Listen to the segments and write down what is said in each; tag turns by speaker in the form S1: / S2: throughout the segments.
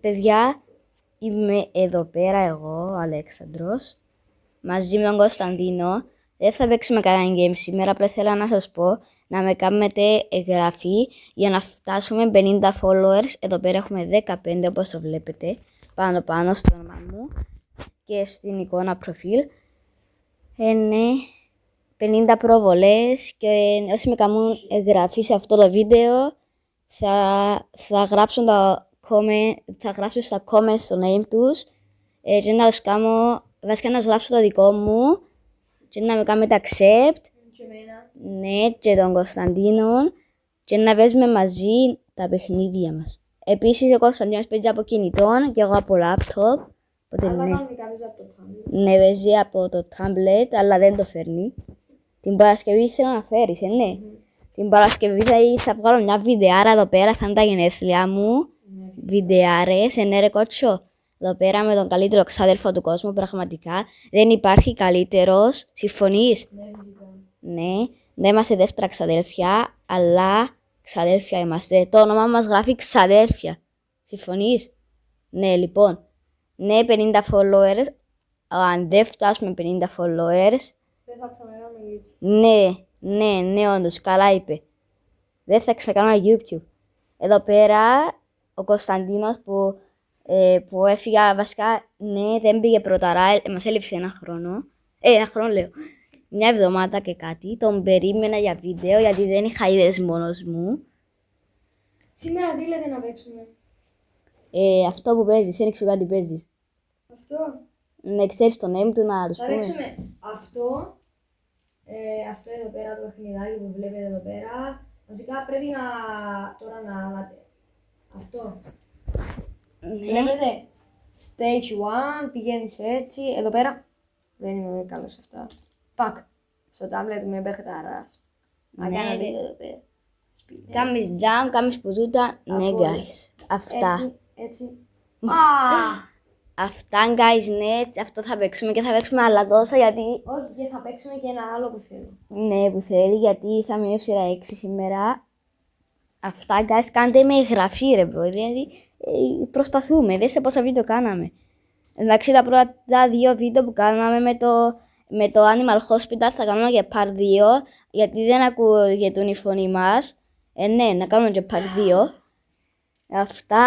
S1: Παιδιά, είμαι εδώ πέρα εγώ, ο Αλέξανδρος, μαζί με τον Κωνσταντίνο. Δεν θα παίξουμε κανένα game σήμερα, απλά θέλω να σας πω να με κάνετε εγγραφή για να φτάσουμε 50 followers. Εδώ πέρα έχουμε 15 όπως το βλέπετε, πάνω στο όνομα μου και στην εικόνα προφίλ. Είναι 50 προβολές και όσοι με κάνουν εγγραφή σε αυτό το βίντεο θα γράψουν στα comments το name τους και να τους κάνω, βασικά να τους γράψω το δικό μου και να με κάνετε accept
S2: Και εμένα.
S1: ναι, και τον Κωνσταντίνο και να παίζουμε μαζί τα παιχνίδια μας. Επίσης ο Κωνσταντίνος παίζει από κινητό και εγώ από laptop. Οπότε
S2: Αλλά
S1: ναι,
S2: κανονικά παίζει από το tablet.
S1: ναι, παίζει από το tablet αλλά δεν το φέρνει. Την Παρασκευή θέλω να φέρεις, ναι. Την Παρασκευή θα βγάλω μια βιντεάρα εδώ πέρα, θα είναι τα γενέθλιά μου. Βιντεάρες, ναι ρε κότσο. Εδώ πέρα με τον καλύτερο ξάδελφο του κόσμου, πραγματικά. Δεν υπάρχει καλύτερος, συμφωνείς?
S2: Ναι, φυσικά.
S1: Ναι, δεν είμαστε δεύτερα ξαδέλφια, αλλά ξαδέλφια είμαστε. Το όνομα μας γράφει ξαδέλφια. Συμφωνείς? Ναι, λοιπόν. Ναι, 50 followers. Αν δεν φτάσουμε 50 followers,
S2: Δεν θα ξανακάνουμε YouTube.
S1: ναι, όντως, καλά είπε. Δεν θα ξεκάνουμε YouTube. Εδώ πέρα, ο Κωνσταντίνος που έφυγα, βασικά, ναι, δεν πήγε πρωταρά, μας έλειψε ένα χρόνο. Ένα χρόνο λέω. Μια εβδομάδα και κάτι. Τον περίμενα για βίντεο, γιατί δεν είχα είδες μόνος μου.
S2: Σήμερα τι λέτε να παίξουμε?
S1: Αυτό που παίζεις, ένιξε κάτι παίζεις.
S2: Αυτό.
S1: Ναι, ξέρεις το name του να τους
S2: Θα
S1: πούμε.
S2: παίξουμε αυτό. Αυτό εδώ πέρα το παιχνιδάκι που βλέπετε εδώ πέρα. Βασικά πρέπει τώρα να βάλετε. Αυτό.
S1: Ναι.
S2: Βλέπετε. Stage 1, πηγαίνεις έτσι. Εδώ πέρα. Δεν είμαι καλός σε αυτά. Πακ. Στο tablet με παιχταράς.
S1: Ναι,
S2: Να κάνω
S1: ρε.
S2: βίντεο εδώ πέρα.
S1: Κάμεις jump, κάμεις πουτούτα. Ναι,
S2: Από-
S1: guys. Αυτά.
S2: Έτσι.
S1: Αυτά, guys, ναι. Αυτό θα παίξουμε και θα παίξουμε άλλα τόσα, γιατί...
S2: Όχι, και θα παίξουμε και ένα άλλο που θέλω.
S1: Ναι, που θέλει, γιατί θα μειώσει ώρα 6 σήμερα. Αυτά, guys, κάντε με εγγραφή, ρε bro. Δηλαδή, προσπαθούμε. Δέστε πόσα βίντεο κάναμε. Εντάξει, τα πρώτα 2 βίντεο που κάναμε με το Animal Hospital θα κάνουμε και part 2, γιατί δεν ακούγεται η φωνή μας. Ναι, να κάνουμε και part 2. Αυτά,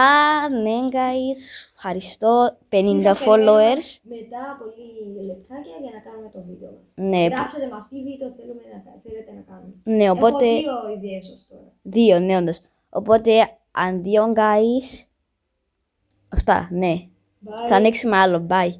S1: ναι, guys, ευχαριστώ. 50 followers.
S2: Μετά από λίγα λεπτάκια για να κάνουμε το βίντεο μας.
S1: Ναι,
S2: Γράψτε μας τι βίντεο θέλετε να κάνουμε.
S1: ναι, οπότε...
S2: Έχω 2 ιδέες ως τώρα.
S1: 2, ναι, όντως. Οπότε, αντίον, guys. Αυτά, ναι.
S2: Bye.
S1: Θα ανοίξουμε άλλο. Bye.